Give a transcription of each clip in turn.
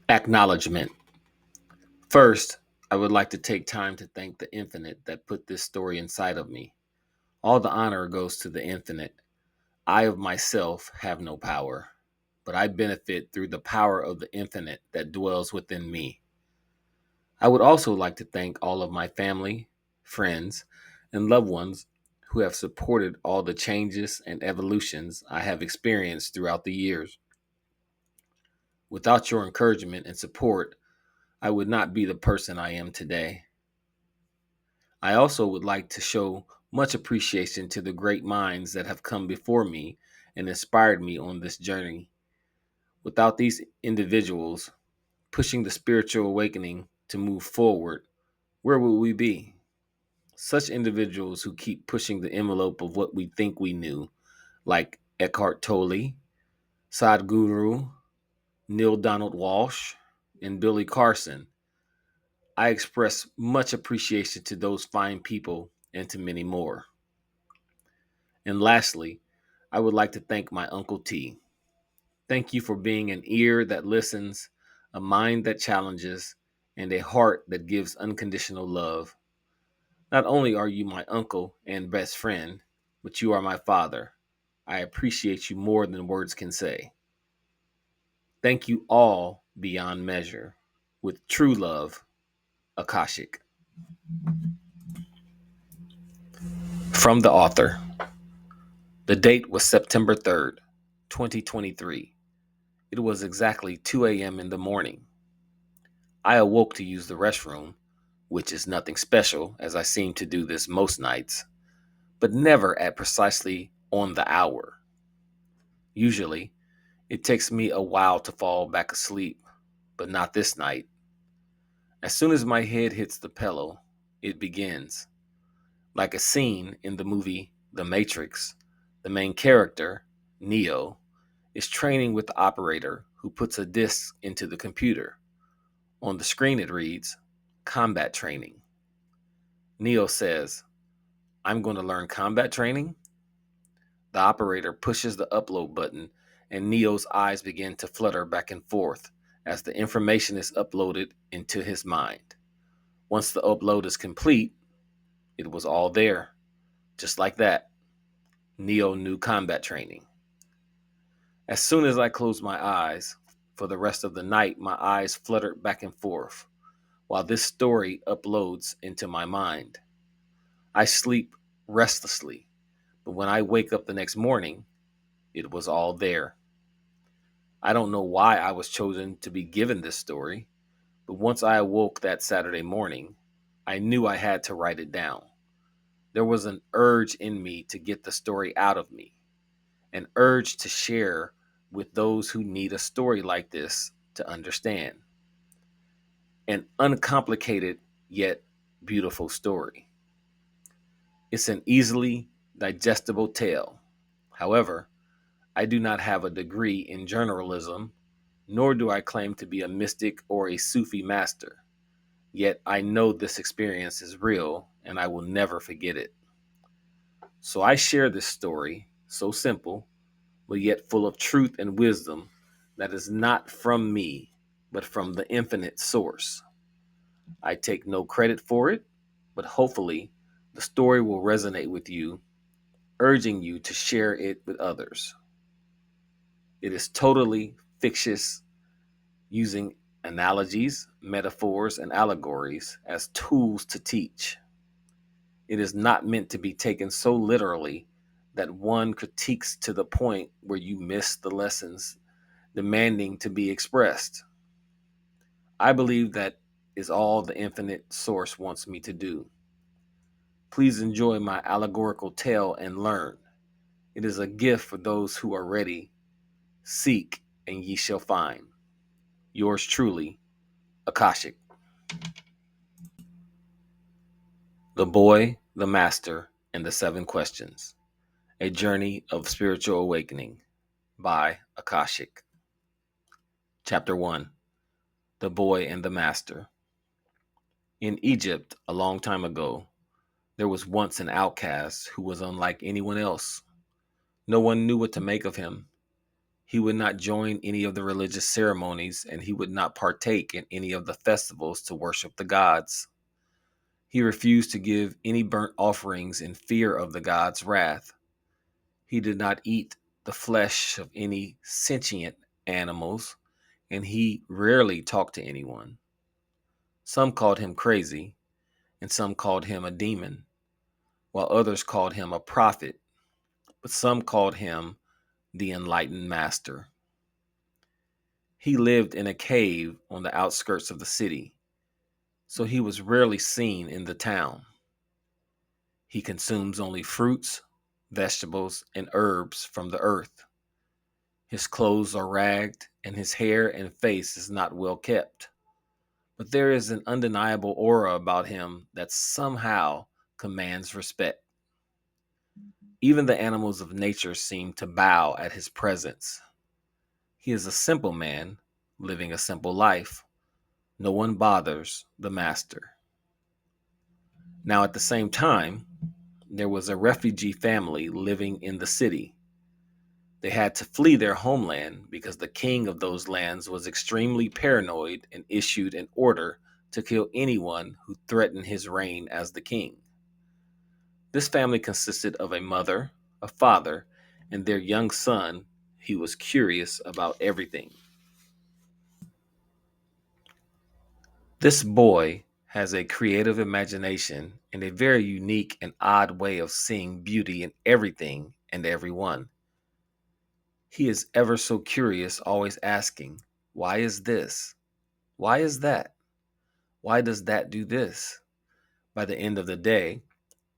Acknowledgement. First, I would like to take time to thank the infinite that put this story inside of me. All the honor goes to the infinite. I of myself have no power, but I benefit through the power of the infinite that dwells within me. I would also like to thank all of my family, friends, and loved ones who have supported all the changes and evolutions I have experienced throughout the years. Without your encouragement and support, I would not be the person I am today. I also would like to show much appreciation to the great minds that have come before me and inspired me on this journey. Without these individuals pushing the spiritual awakening to move forward, where would we be? Such individuals who keep pushing the envelope of what we think we knew, like Eckhart Tolle, Sadhguru, Neil Donald Walsh, and Billy Carson. I express much appreciation to those fine people and to many more. And lastly, I would like to thank my Uncle T. Thank you for being an ear that listens, a mind that challenges, and a heart that gives unconditional love. Not only are you my uncle and best friend, but you are my father. I appreciate you more than words can say. Thank you all beyond measure. With true love, Akashic. From the author. The date was September 3rd, 2023. It was exactly 2 a.m. in the morning. I awoke to use the restroom, which is nothing special as I seem to do this most nights, but never at precisely on the hour. Usually, it takes me a while to fall back asleep, but not this night. As soon as my head hits the pillow, it begins. Like a scene in the movie The Matrix, the main character, Neo, is training with the operator who puts a disc into the computer. On the screen it reads, Combat Training. Neo says, I'm going to learn combat training? The operator pushes the upload button and Neo's eyes begin to flutter back and forth as the information is uploaded into his mind. Once the upload is complete, it was all there. Just like that, Neo knew combat training. As soon as I closed my eyes, for the rest of the night, my eyes fluttered back and forth while this story uploads into my mind. I sleep restlessly, but when I wake up the next morning, it was all there. I don't know why I was chosen to be given this story, but once I awoke that Saturday morning, I knew I had to write it down. There was an urge in me to get the story out of me, an urge to share with those who need a story like this to understand. An uncomplicated yet beautiful story. It's an easily digestible tale. However, I do not have a degree in journalism, nor do I claim to be a mystic or a Sufi master. Yet I know this experience is real and I will never forget it. So I share this story, so simple, but yet full of truth and wisdom that is not from me, but from the infinite source. I take no credit for it, but hopefully the story will resonate with you, urging you to share it with others. It is totally fictitious, using analogies, metaphors, and allegories as tools to teach. It is not meant to be taken so literally that one critiques to the point where you miss the lessons demanding to be expressed. I believe that is all the infinite source wants me to do. Please enjoy my allegorical tale and learn. It is a gift for those who are ready. Seek, and ye shall find. Yours truly, Akashic. The Boy, the Master, and the Seven Questions. A Journey of Spiritual Awakening by Akashic. Chapter 1. The Boy and the Master. In Egypt, a long time ago, there was once an outcast who was unlike anyone else. No one knew what to make of him. He would not join any of the religious ceremonies, and he would not partake in any of the festivals to worship the gods. He refused to give any burnt offerings in fear of the gods' wrath. He did not eat the flesh of any sentient animals, and he rarely talked to anyone. Some called him crazy, and some called him a demon, while others called him a prophet, but some called him the enlightened master. He lived in a cave on the outskirts of the city, so he was rarely seen in the town. He consumes only fruits, vegetables, and herbs from the earth. His clothes are ragged, and his hair and face is not well kept. But there is an undeniable aura about him that somehow commands respect. Even the animals of nature seem to bow at his presence. He is a simple man, living a simple life. No one bothers the master. Now, at the same time, there was a refugee family living in the city. They had to flee their homeland because the king of those lands was extremely paranoid and issued an order to kill anyone who threatened his reign as the king. This family consisted of a mother, a father, and their young son. He was curious about everything. This boy has a creative imagination and a very unique and odd way of seeing beauty in everything and everyone. He is ever so curious, always asking, why is this? Why is that? Why does that do this? By the end of the day,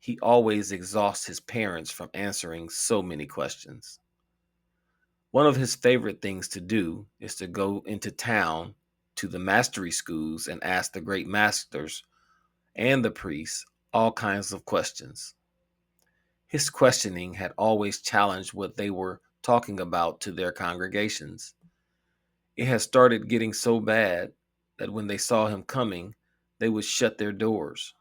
he always exhausts his parents from answering so many questions. One of his favorite things to do is to go into town to the mastery schools and ask the great masters and the priests all kinds of questions. His questioning had always challenged what they were talking about to their congregations. It had started getting so bad that when they saw him coming, they would shut their doors.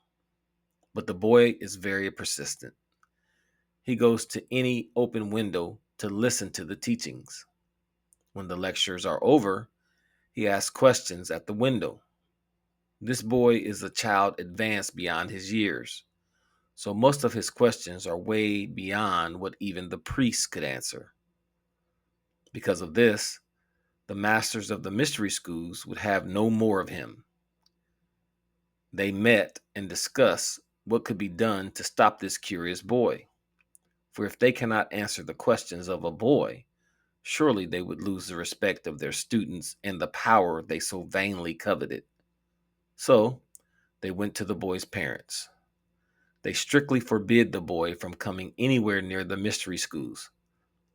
But the boy is very persistent. He goes to any open window to listen to the teachings. When the lectures are over, he asks questions at the window. This boy is a child advanced beyond his years, so most of his questions are way beyond what even the priests could answer. Because of this, the masters of the mystery schools would have no more of him. They met and discussed what could be done to stop this curious boy. For if they cannot answer the questions of a boy, surely they would lose the respect of their students and the power they so vainly coveted. So they went to the boy's parents. They strictly forbid the boy from coming anywhere near the mystery schools.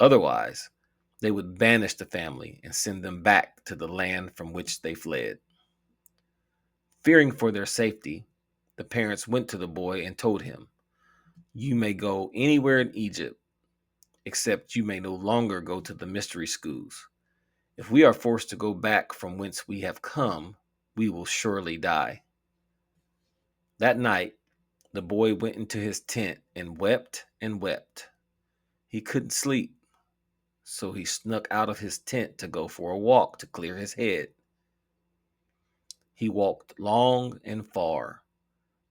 Otherwise, they would banish the family and send them back to the land from which they fled. Fearing for their safety, the parents went to the boy and told him, "You may go anywhere in Egypt, except you may no longer go to the mystery schools. If we are forced to go back from whence we have come, we will surely die." That night, the boy went into his tent and wept and wept. He couldn't sleep, so he snuck out of his tent to go for a walk to clear his head. He walked long and far,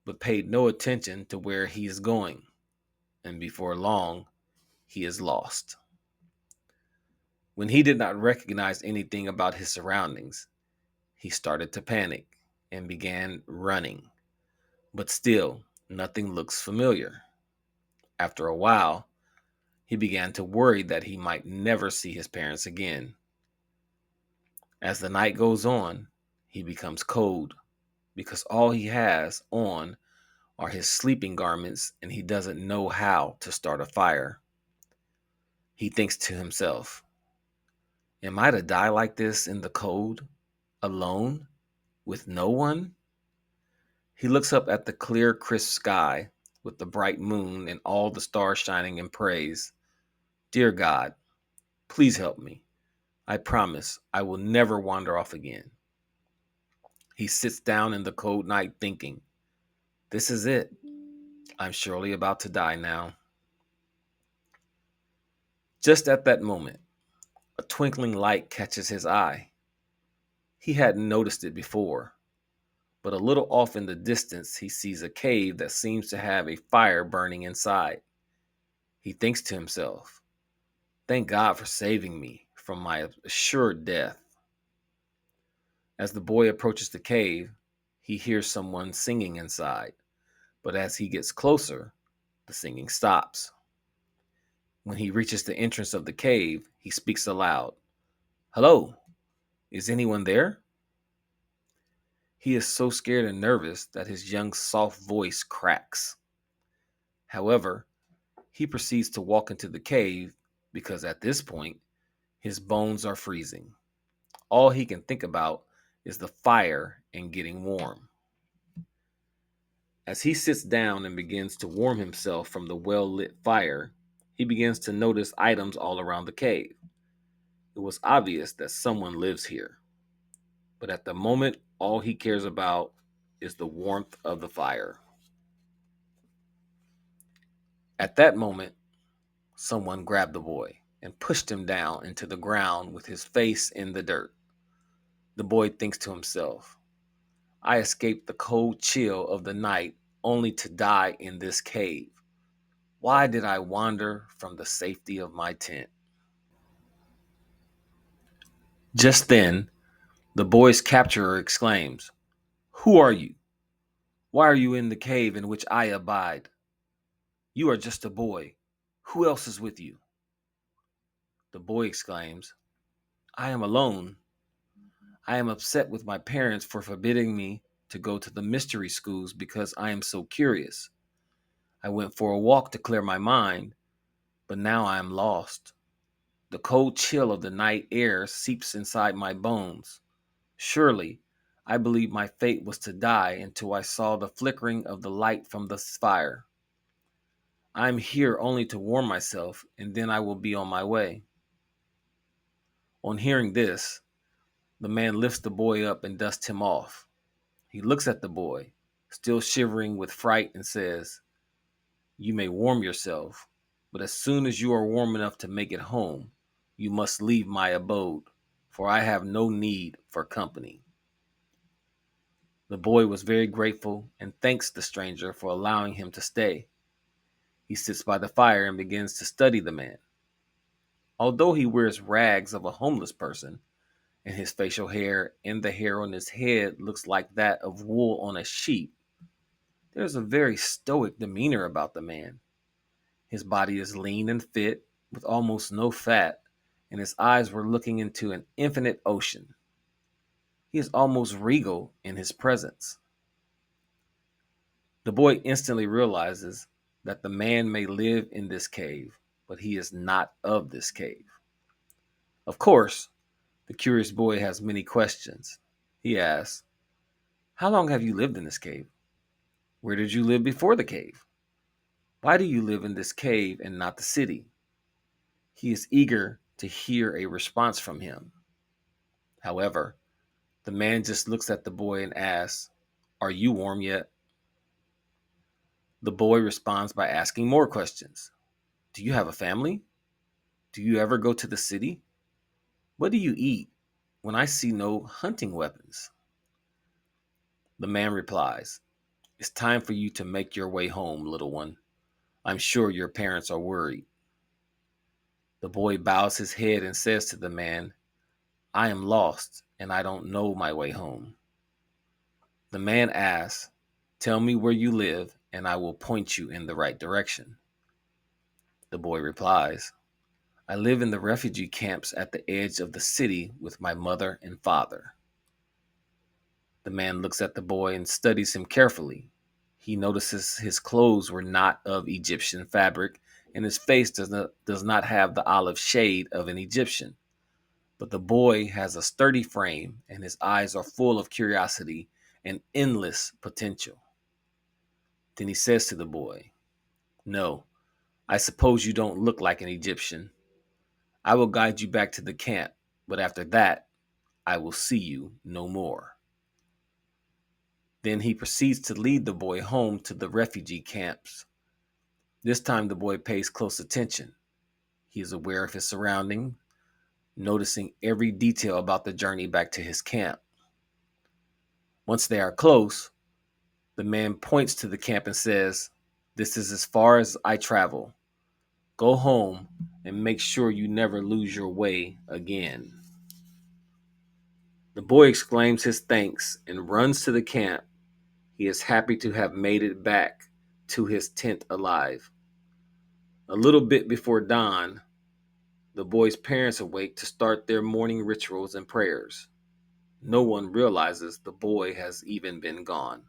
but paid no attention to where he is going, and before long, he is lost. When he did not recognize anything about his surroundings, he started to panic and began running. But still, nothing looks familiar. After a while, he began to worry that he might never see his parents again. As the night goes on, he becomes cold because all he has on are his sleeping garments and he doesn't know how to start a fire. He thinks to himself, am I to die like this in the cold, alone, with no one? He looks up at the clear, crisp sky with the bright moon and all the stars shining and prays, "Dear God, please help me. I promise I will never wander off again." He sits down in the cold night thinking, this is it. I'm surely about to die now. Just at that moment, A twinkling light catches his eye. He hadn't noticed it before, but a little off in the distance, he sees a cave that seems to have a fire burning inside. He thinks to himself, "Thank God for saving me from my assured death." As the boy approaches the cave, he hears someone singing inside, but as he gets closer, the singing stops. When he reaches the entrance of the cave, he speaks aloud. "Hello, is anyone there?" He is so scared and nervous that his young, soft voice cracks. However, he proceeds to walk into the cave because at this point, his bones are freezing. All he can think about is the fire and getting warm. As he sits down and begins to warm himself from the well-lit fire, he begins to notice items all around the cave. It was obvious that someone lives here, but at the moment, all he cares about is the warmth of the fire. At that moment, someone grabbed the boy and pushed him down into the ground with his face in the dirt. The boy thinks to himself, "I escaped the cold chill of the night only to die in this cave. Why did I wander from the safety of my tent?" Just then, the boy's capturer exclaims, "Who are you? Why are you in the cave in which I abide? You are just a boy. Who else is with you?" The boy exclaims, "I am alone. I am upset with my parents for forbidding me to go to the mystery schools because I am so curious. I went for a walk to clear my mind, but now I am lost. The cold chill of the night air seeps inside my bones. Surely, I believed my fate was to die until I saw the flickering of the light from the fire. I am here only to warm myself, and then I will be on my way." On hearing this, the man lifts the boy up and dusts him off. He looks at the boy, still shivering with fright, and says, "You may warm yourself, but as soon as you are warm enough to make it home, you must leave my abode, for I have no need for company." The boy was very grateful and thanks the stranger for allowing him to stay. He sits by the fire and begins to study the man. Although he wears rags of a homeless person, and his facial hair and the hair on his head looks like that of wool on a sheep, there's a very stoic demeanor about the man. His body is lean and fit, with almost no fat, and his eyes were looking into an infinite ocean. He is almost regal in his presence. The boy instantly realizes that the man may live in this cave, but he is not of this cave. Of course, the curious boy has many questions. He asks, "How long have you lived in this cave? Where did you live before the cave? Why do you live in this cave and not the city?" He is eager to hear a response from him. However, the man just looks at the boy and asks, "Are you warm yet?" The boy responds by asking more questions. "Do you have a family? Do you ever go to the city? What do you eat when I see no hunting weapons?" The man replies, "It's time for you to make your way home, little one. I'm sure your parents are worried." The boy bows his head and says to the man, "I am lost and I don't know my way home." The man asks, "Tell me where you live and I will point you in the right direction." The boy replies, "I live in the refugee camps at the edge of the city with my mother and father." The man looks at the boy and studies him carefully. He notices his clothes were not of Egyptian fabric, and his face does not have the olive shade of an Egyptian. But the boy has a sturdy frame, and his eyes are full of curiosity and endless potential. Then he says to the boy, "No, I suppose you don't look like an Egyptian. I will guide you back to the camp, but after that, I will see you no more." Then he proceeds to lead the boy home to the refugee camps. This time the boy pays close attention. He is aware of his surroundings, noticing every detail about the journey back to his camp. Once they are close, the man points to the camp and says, "This is as far as I travel. Go home and make sure you never lose your way again." The boy exclaims his thanks and runs to the camp. He is happy to have made it back to his tent alive. A little bit before dawn, the boy's parents awake to start their morning rituals and prayers. No one realizes the boy has even been gone.